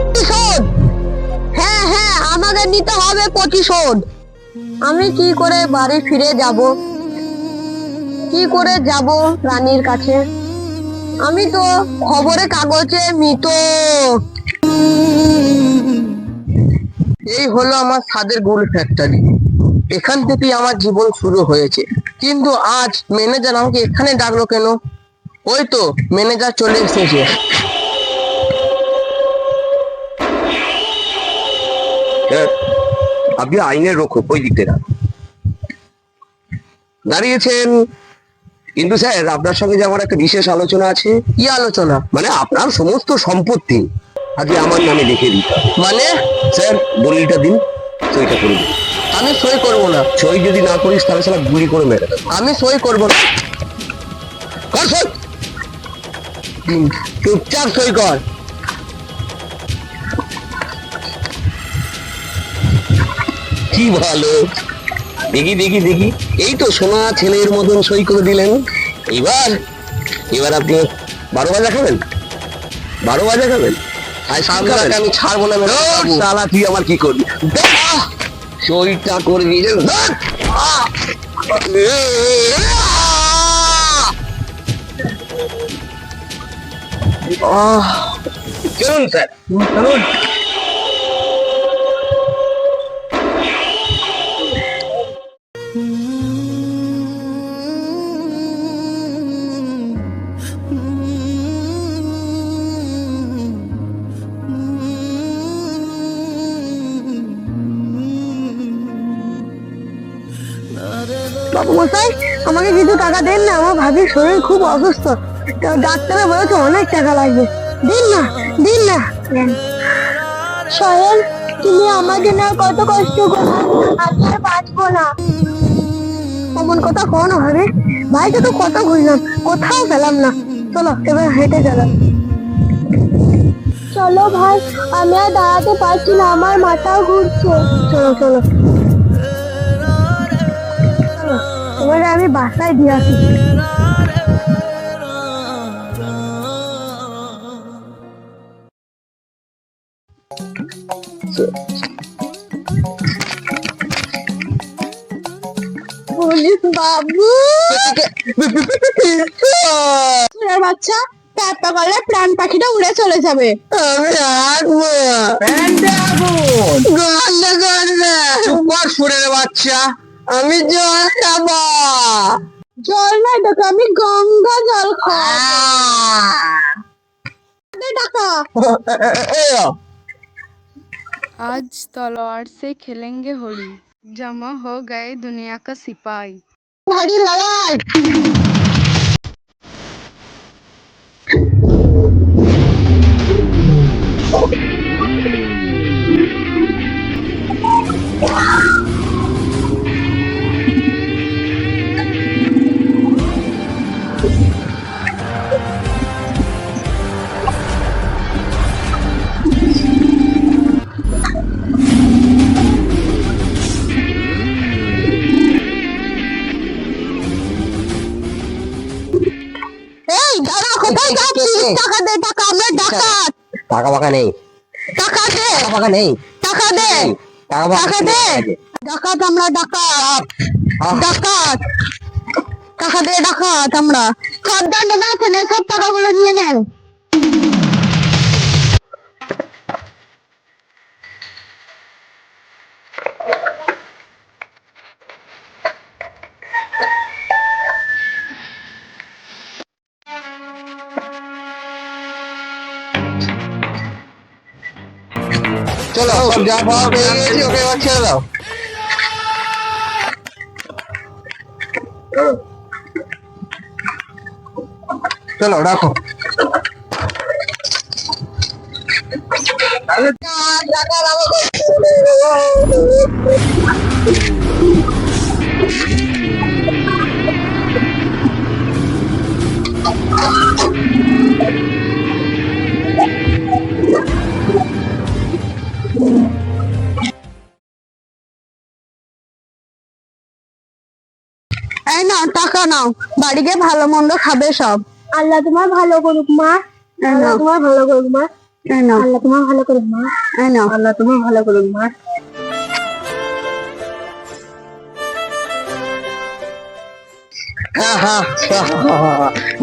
প্রতিশোধ, হ্যাঁ হ্যাঁ আমাকে নিতে হবে প্রতিশোধ। আমি কি করে বাড়ি ফিরে যাব, কি করে যাব রানীর কাছে? আমি তো খবরে কাগজে মৃত। এই হলো আমার স্বাদের গুড় ফ্যাক্টরি। এখান থেকেই আমার জীবন শুরু হয়েছে। কিন্তু আজ ম্যানেজার আমাকে এখানে ডাকলো কেন? ওই তো ম্যানেজার চলে এসেছে। আপনি আইনের রক্ষক, ওই দিকটা দাঁড়িয়েছেন। কিন্তু স্যার, আপনার সঙ্গে যে আমার একটা বিশেষ আলোচনা আছে। কি আলোচনা? মানে আপনার সমস্ত সম্পত্তি আজকে আমার নামে লিখে দিতে হবে। মানে? স্যার, দলিলটা দিন, সইটা করে দিন। আমি সই করব না। সই যদি না করিস তাহলে সালা গুলি করে মেরে দেবো। আমি সই করব না। কর সই। চুপচাপ সই কর। কি ভালো, দেখি দেখি দেখি, এই তো সোনা ছেলের মতন সই করে দিলেন। এবার এবার আপনি 12 বাজা খাবেন, 12 বাজা খাবেন। আপনাকে আমি ছাড়বো না ম্যানেজার বাবু। শালা তুই আমার কি করবি? সইটা করে দিয়ে চলুন স্যার, চলুন। বাবু মশাই, আমাকে কিছু টাকা দেন না, আমার ভাবির শরীর খুব অসুস্থ। ডাক্তারে বলেছে অনেক টাকা লাগবে। দিন না, দিন না। সায়ন, তুমি আমার জন্য কত কষ্ট করো, আমি আর বাঁচবো না। অমন কথা কও না ভাবি, ভাইকে তো কত খুঁজলাম, কোথাও পেলাম না। চলো এবার হেঁটে গেলাম। চলো ভাই, আমি আর দাঁড়াতে পারছি না, আমার মাথাও ঘুরছে। চলো চলো, এবারে আমি বাসায় দিয়ে আসি। বাবু বাচ্চা, টাটা করলে প্রাণ পাখিটা উড়ে চলে যাবে। আমি রাখবো। গন্ধ করবে। চুপ কর সুরের বাচ্চা। আমি জল খাবো। জল নাই দেখো, আমি গঙ্গা জল খাই। টাকা आज तलवार से खेलेंगे होली, जमा हो गए दुनिया का सिपाही। ভারী লড়াই। এই দাঁড়া, কোথায় যাচ্ছিস? টাকা দে, টাকা, আমরা ডাকাত। টাকা বাকা নেই, টাকা দে, টাকা বাকা নেই, টাকা দে, টাকা দে। ডাকাত আমরা, ডাকাত, ডাকাত। টাকা দে, ডাকাত আমরা। সর্দার দাদা আছেন, সব টাকাগুলো নিয়ে নেন। চলো, সব যা পাওয়া পেয়ে গেছি, ওকে এবার ছেড়ে দাও। চলো রাখো। এই নাও টাকা নাও, বাড়ি গিয়ে ভালো মন্দ খাবে সব। আল্লাহ তোমার ভালো করুক মা। আল্লাহ তোমার ভালো করুক মা। আল্লাহ তোমার ভালো করুক মা। আল্লাহ তোমার ভালো করুক মা।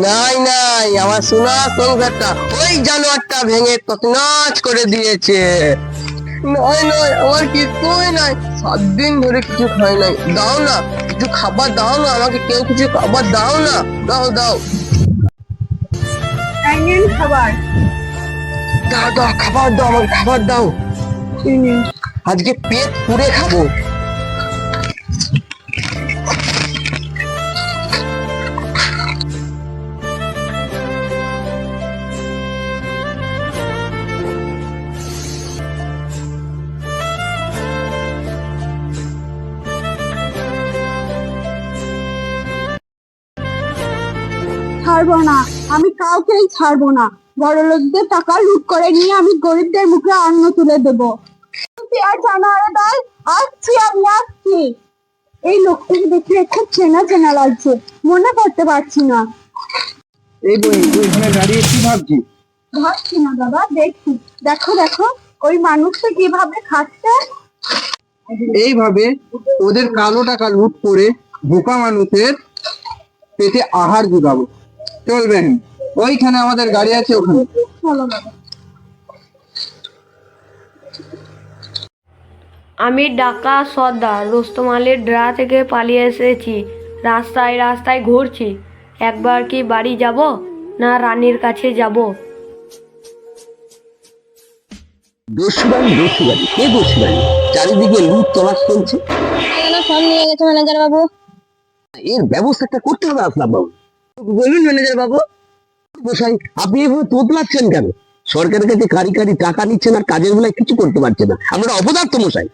নাই নাই, আমার সোনা সংসারটা ওই জানোয়ারটা ভেঙে তছনছ করে দিয়েছে। নয় নয়, আমার কিছুই নাই, 7 দিন ধরে কিছু খাই নাই। দাও না, কিছু খাবার দাও না আমাকে, কেউ কিছু খাবার দাও না, দাও দাও খাবার দাও দাও, খাবার দাও আমাকে, খাবার দাও। আজকে পেট পুড়ে খাবো। ছাড়বো না, আমি কাউকেই ছাড়বো না। বড় লোকদের টাকা লুট করে নিয়ে আমি গরিবদের মুখে অন্ন তুলে দেবো। আর জানোয়ারের দল, আসছি আমি আসছি। এই লোকটাকে দেখে খুব চেনা চেনা লাগছে, মনে করতে পারছি না। এই বই তুই এখানে দাঁড়িয়ে কি ভাবছিস? ভাবছি না বাবা, দেখছি। দেখো দেখো ওই মানুষটা কিভাবে খাচ্ছে। এইভাবে ওদের কালো টাকা লুট করে বোকা মানুষের পেটে আহার জুগাবো। চলবেন, ওইখানে আমাদের গাড়ি আছে, ওখানে। চলো বাবা। আমি ঢাকা সর্দার রোস্তম আলীর ড্রা থেকে পালিয়ে এসেছি। রাস্তায় রাস্তায় ঘুরছি। একবার কি বাড়ি যাব না রানীর কাছে যাব? দস্যুবাড়ি দস্যুবাড়ি, কে দস্যুবাড়ি? চারিদিকে লুট তলাশ চলছে। সব নিয়ে গেছে ম্যানেজার বাবু। এর ব্যবস্থাটা করতে হবে আসলাম বাবু। বলুন ম্যানেজার বাবু। মশাই, আপনি এভাবে তোতলাচ্ছেন কেন? সরকারের কাছে কারি কারি টাকা নিচ্ছেন আর কাজের বেলায় কিছু করতে পারছেন না। আপনারা অপদার্থ মশাই।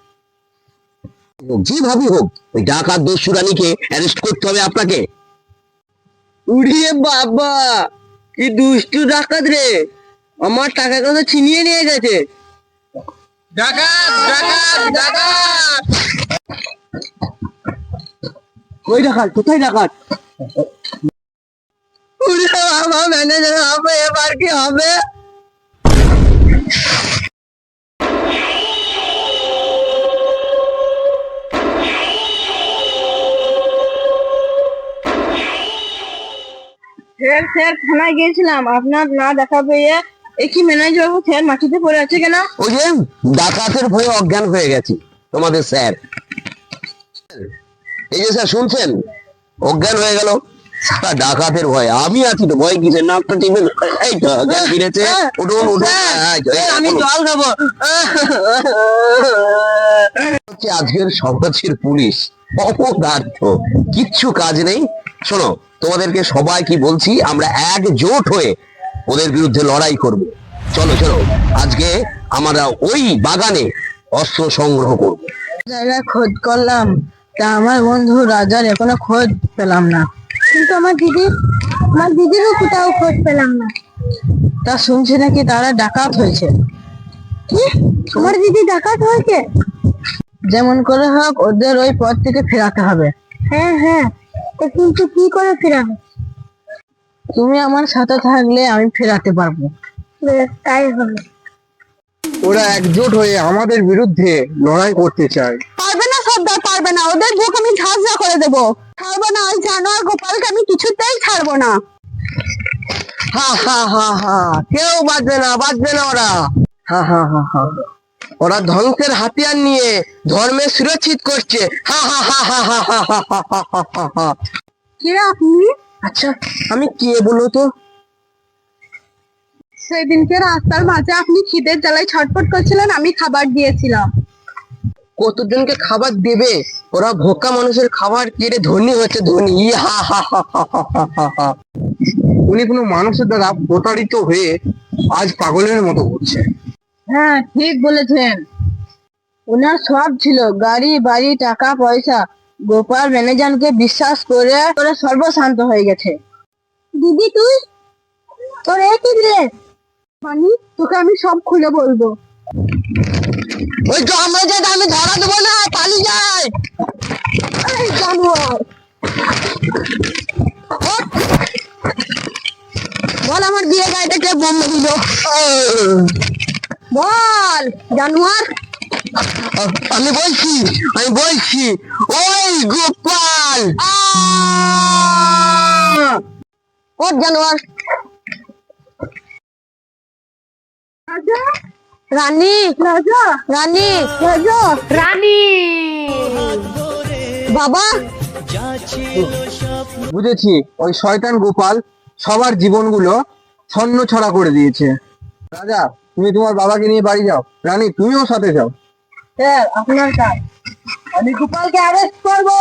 যেভাবে হোক ওই ডাকাত দস্যু রানীকে অ্যারেস্ট করতে হবে আপনাকে। উড়িয়ে বাবা, কি দুষ্টু ডাকাত রে, আমার টাকা কথা ছিনিয়ে নিয়ে গেছে। ডাকাত ডাকাত ডাকাত! ওই ডাকাত, কোথায় ডাকাত? উড়ে বাবা, ম্যানেজার বাবু এবার কি হবে? স্যার স্যার থানায় গিয়েছিলাম, আপনার না দেখা পেয়ে। কি ম্যানেজার বাবু, স্যার মাটিতে পড়ে আছে কেন? ওই যে ডাকাতের ভয়ে অজ্ঞান হয়ে গেছি তোমাদের স্যার। এই যে স্যার শুনছেন, অজ্ঞান হয়ে গেল সারা ডাকাতের ভয়ে। আমি আছি তো, ভয় কিসের? নাকটা টিপে এই তো জ্ঞান ফিরেছে। উঠুন উঠুন, আমি জল খাবো। হচ্ছে আজকের সমাজের পুলিশ অপদার্থ, কিচ্ছু কাজ নেই। শোনো, তোমাদেরকে সবাই কি বলছি, আমরা একজোট হয়ে ওদের বিরুদ্ধে লড়াই করব। চলো চলো, আজকে আমরা ওই বাগানে অস্ত্র সংগ্রহ করব। জায়গায় খোঁজ করলাম, তা আমার বন্ধু রাজার এখনো খোঁজ পেলাম না। কিন্তু আমার দিদিরও কোথাও খোঁজ পেলাম না। তা শুনছি নাকি তারা ডাকাত হয়েছে। কি, আমার দিদি ডাকাত হয়েছে? যেমন করে হোক ওদের ওই পথ থেকে ফেরাতে হবে। হ্যাঁ হ্যাঁ, তো কিন্তু কি করে ফেরাবে? তুমি আমার সাথে থাকলে আমি ফেরাতে পারবো। বেশ, তাই হবে। ওরা একজোট হয়ে আমাদের বিরুদ্ধে লড়াই করতে চায়। পারবে না সর্দার, পারবে না। ওদের বুক আমি ঝাঁঝরা করে দেবো। ছাড়বো না, ওই জানোয়ার গোপালকে আমি কিছুতেই ছাড়বো না। হা হা হা হা, কেউ বাঁচবে না, বাঁচবে না ওরা। হা হা হা হা, ওরা ধ্বংসের হাতিয়ার নিয়ে ধর্মের সুরক্ষিত করছে। হা হা হা হা হা হা হা হা হা হা হা হা। কে আপনি? আচ্ছা, আমি কে বলো তো? সেদিনকে রাস্তার মাঝে আপনি খিদের জ্বালায় ছটফট করছিলেন, আমি খাবার দিয়েছিলাম। কতজনকে খাবার দেবে? ওরা ভোকা মানুষের খাবার কেড়ে ধনী হচ্ছে, ধনী। হা হা হা হা হা হা হা হা। উনি কোনো মানুষের দ্বারা প্রতারিত হয়ে আজ পাগলের মতো ঘুরছে। হ্যাঁ, ঠিক বলেছেন। ওনার সব ছিল, গাড়ি বাড়ি টাকা পয়সা। গোপাল ম্যানেজারকে বিশ্বাস করে করে সর্বশান্ত হয়ে গেছে। দিদি তুই, তোর একই রে মানে, তোকে আমি সব খুলে বলবো। ওই তো আমরা যাই, আমি ধরা দেবো না, পালিয়ে যাই। এই জানোয়ার, বল আমার বিয়ে গাড়িটা কে বোম দিল? বল জানোয়ার। আমি বলছি ওই গোপাল। ও জানোয়ার। রানী রাজা রানী রাজা রানী বাবা। বুঝেছি, ওই শয়তান গোপাল সবার জীবনগুলো ছন্ন ছড়া করে দিয়েছে। রাজা, তুমি তোমার বাবাকে নিয়ে বাড়ি যাও। রানী, তুমিও সাথে যাও। স্যার আপনার কাজ। আমি গোপালকে অ্যারেস্ট করবো।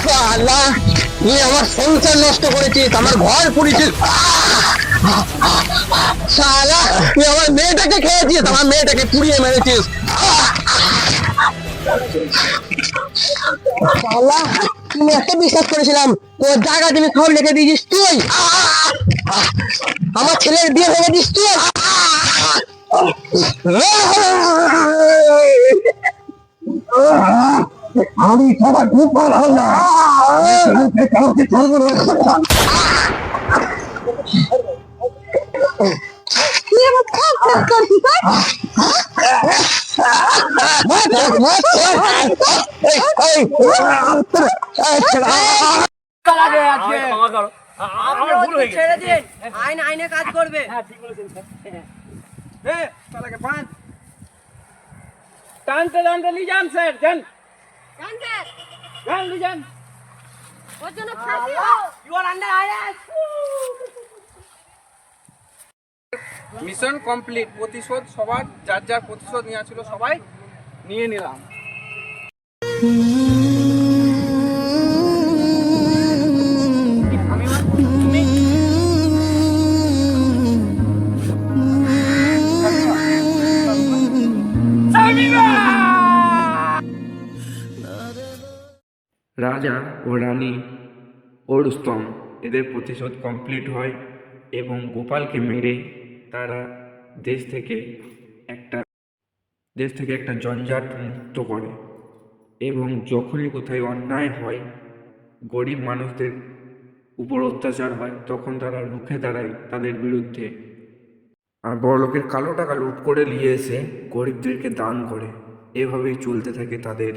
শালা, তুই আমার সংসার নষ্ট করেছিস, আমার ঘর পুড়েছিস। শালা, তুই আমার মেয়েটাকে খেয়েছিস, আমার মেয়েটাকে পুড়িয়ে মেরেছিস। শালা, তুমি একটা বিশ্বাস করেছিলাম, তোর জায়গা তুমি সব লিখে দিয়েছিস তুই। আমার ছেলের বিয়ে ভেঙে দিস তুই। আমি সবার গোপাল হলাম, কাউকে ছাড়বো না। তুই আমার খুব শেষ করছিস। টানতে টানতে নিয়ে যান স্যার, যান যান নিয়ে যান। Mission complete. প্রতিশোধ সবার যার যার প্রতিশোধ নেওয়া ছিল সবাই নিয়ে নিলাম। রাজা ও রানী ও রুস্তম এদের প্রতিশোধ কমপ্লিট হয় এবং গোপালকে মেরে তারা দেশ থেকে একটা জঞ্জাট মুক্ত করে। এবং যখনই কোথায় অন্যায় হয়, গরিব মানুষদের উপর অত্যাচার হয়, তখন তারা রুখে দাঁড়ায় তাদের বিরুদ্ধে। আর বড়লোকের কালো টাকা লুট করে নিয়ে এসে গরিবদেরকে দান করে। এভাবেই চলতে থাকে তাদের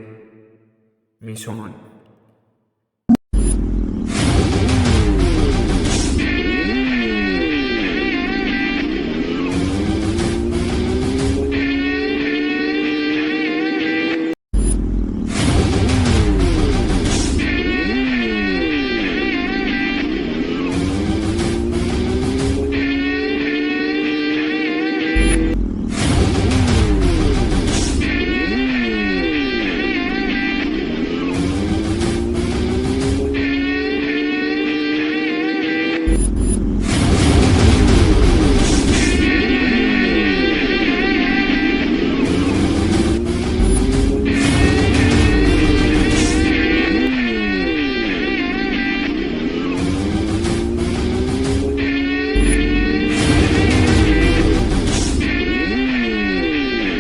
মিশন।